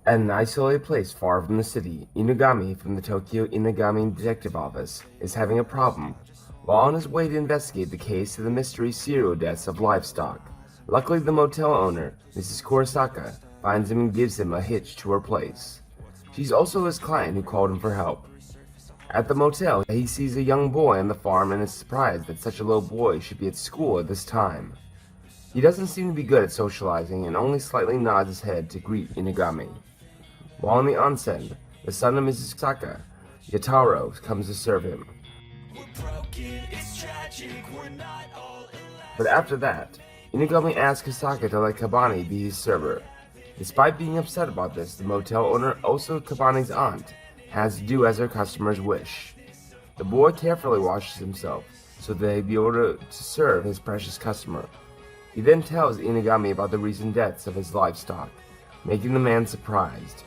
At an isolated place far from the city, Inugami from the Tokyo Inugami Detective Office is having a problem. While on his way to investigate the case of the mystery serial deaths of livestock, luckily the motel owner, Mrs. Kurosaka, finds him and gives him a hitch to her place. She's also his client who called him for help. At the motel, he sees a young boy on the farm and is surprised that such a little boy should be at school at this time. He doesn't seem to be good at socializing and only slightly nods his head to greet Inugami. While on the onsen, the son of Mrs. Saka, Yataro, comes to serve him. But after that, Inugami asks Hisaka to let Kabane be his server. Despite being upset about this, the motel owner, also Kabane's aunt, has to do as her customers wish. The boy carefully washes himself so that he'd be able to serve his precious customer. He then tells Inugami about the recent deaths of his livestock, making the man surprised.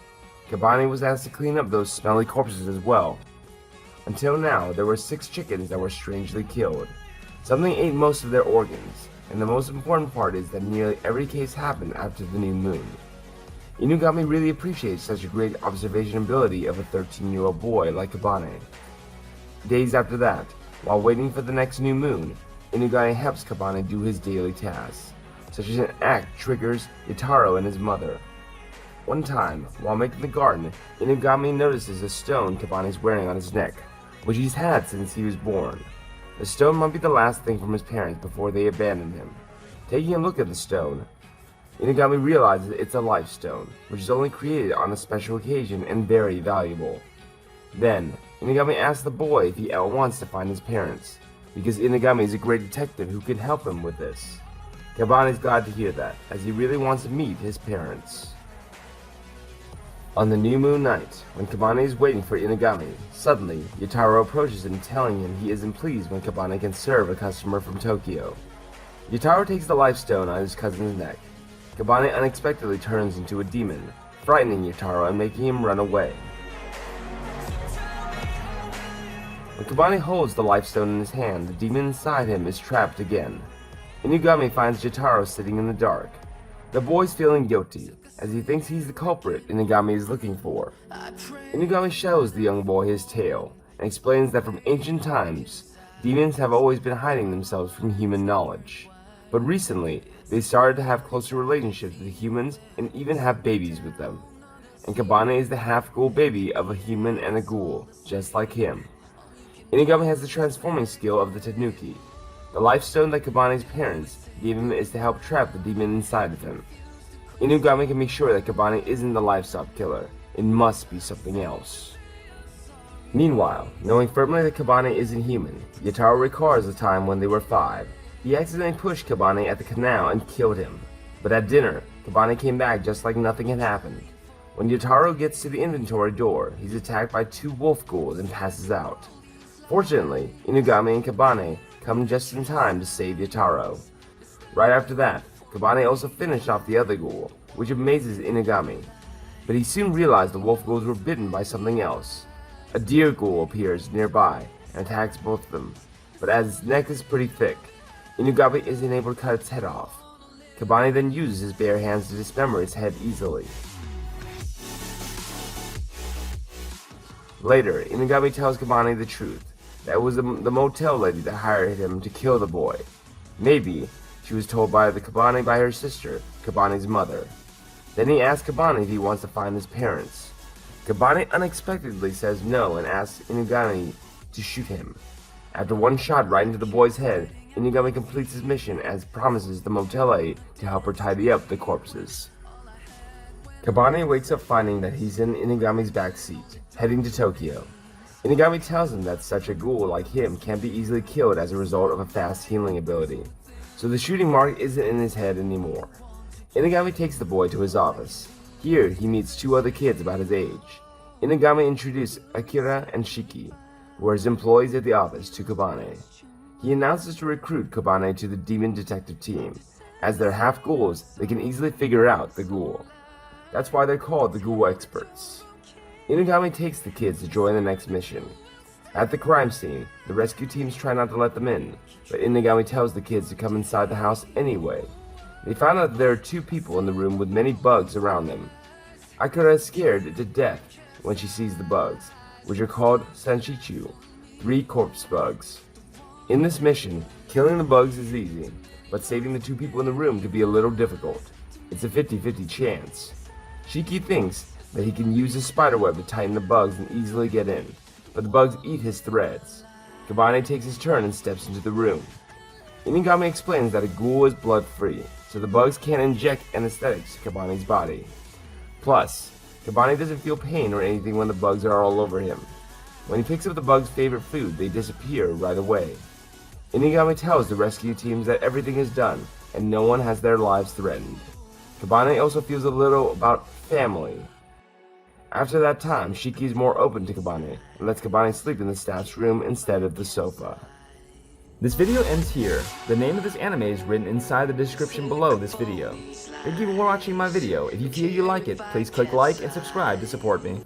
Kabane was asked to clean up those smelly corpses as well. Until now, there were 6 chickens that were strangely killed. Something ate most of their organs, and the most important part is that nearly every case happened after the new moon. Inugami really appreciates such a great observation ability of a 13-year-old boy like Kabane. Days after that, while waiting for the next new moon, Inugami helps Kabane do his daily tasks, such as an act triggers Yataro and his mother. One time, while making the garden, Inugami notices a stone Kabane is wearing on his neck, which he's had since he was born. The stone might be the last thing from his parents before they abandoned him. Taking a look at the stone, Inugami realizes it's a life stone, which is only created on a special occasion and very valuable. Then, Inugami asks the boy if he wants to find his parents, because Inugami is a great detective who can help him with this. Kabane is glad to hear that, as he really wants to meet his parents. On the new moon night, when Kabane is waiting for Inugami, suddenly, Yataro approaches him telling him he isn't pleased when Kabane can serve a customer from Tokyo. Yataro takes the life stone on his cousin's neck. Kabane unexpectedly turns into a demon, frightening Yataro and making him run away. When Kabane holds the life stone in his hand, the demon inside him is trapped again. Inugami finds Yataro sitting in the dark. The boy's feeling guilty, as he thinks he's the culprit Inugami is looking for. Inugami shows the young boy his tale, and explains that from ancient times, demons have always been hiding themselves from human knowledge. But recently, they started to have closer relationships with humans and even have babies with them. And Kabane is the half-ghoul baby of a human and a ghoul, just like him. Inugami has the transforming skill of the Tanuki. The life stone that Kabane's parents gave him is to help trap the demon inside of him. Inugami can make sure that Kabane isn't the livestock killer. It must be something else. Meanwhile, knowing firmly that Kabane isn't human, Yataro recalls a time when they were 5. He accidentally pushed Kabane at the canal and killed him. But at dinner, Kabane came back just like nothing had happened. When Yataro gets to the inventory door, he's attacked by 2 wolf ghouls and passes out. Fortunately, Inugami and Kabane come just in time to save Yataro. Right after that, Kabane also finished off the other ghoul, which amazes Inugami. But he soon realized the wolf ghouls were bitten by something else. A deer ghoul appears nearby and attacks both of them, but as its neck is pretty thick, Inugami isn't able to cut its head off. Kabane then uses his bare hands to dismember its head easily. Later, Inugami tells Kabane the truth, that it was the motel lady that hired him to kill the boy. Maybe she was told by Kabane by her sister, Kabane's mother. Then he asks Kabane if he wants to find his parents. Kabane unexpectedly says no and asks Inugami to shoot him. After one shot right into the boy's head, Inugami completes his mission as promises the motel aide to help her tidy up the corpses. Kabane wakes up finding that he's in Inugami's backseat, heading to Tokyo. Inugami tells him that such a ghoul like him can't be easily killed as a result of a fast healing ability, so the shooting mark isn't in his head anymore. Inugami takes the boy to his office. Here, he meets 2 other kids about his age. Inugami introduces Akira and Shiki, who are his employees at the office, to Kabane. He announces to recruit Kabane to the demon detective team. As they're half ghouls, they can easily figure out the ghoul. That's why they're called the ghoul experts. Inugami takes the kids to join the next mission. At the crime scene, the rescue teams try not to let them in, but Inugami tells the kids to come inside the house anyway. They find out that there are 2 people in the room with many bugs around them. Akira is scared to death when she sees the bugs, which are called Senshichu, 3 corpse bugs. In this mission, killing the bugs is easy, but saving the 2 people in the room could be a little difficult. It's a 50-50 chance. Shiki thinks that he can use his spiderweb to tighten the bugs and easily get in, but the bugs eat his threads. Kabane takes his turn and steps into the room. Inugami explains that a ghoul is blood-free, so the bugs can't inject anesthetics to Kabane's body. Plus, Kabane doesn't feel pain or anything when the bugs are all over him. When he picks up the bugs' favorite food, they disappear right away. Inugami tells the rescue teams that everything is done and no one has their lives threatened. Kabane also feels a little about family. After that time, Shiki is more open to Kabane and lets Kabane sleep in the staff's room instead of the sofa. This video ends here. The name of this anime is written inside the description below this video. Thank you for watching my video. If you feel you like it, please click like and subscribe to support me.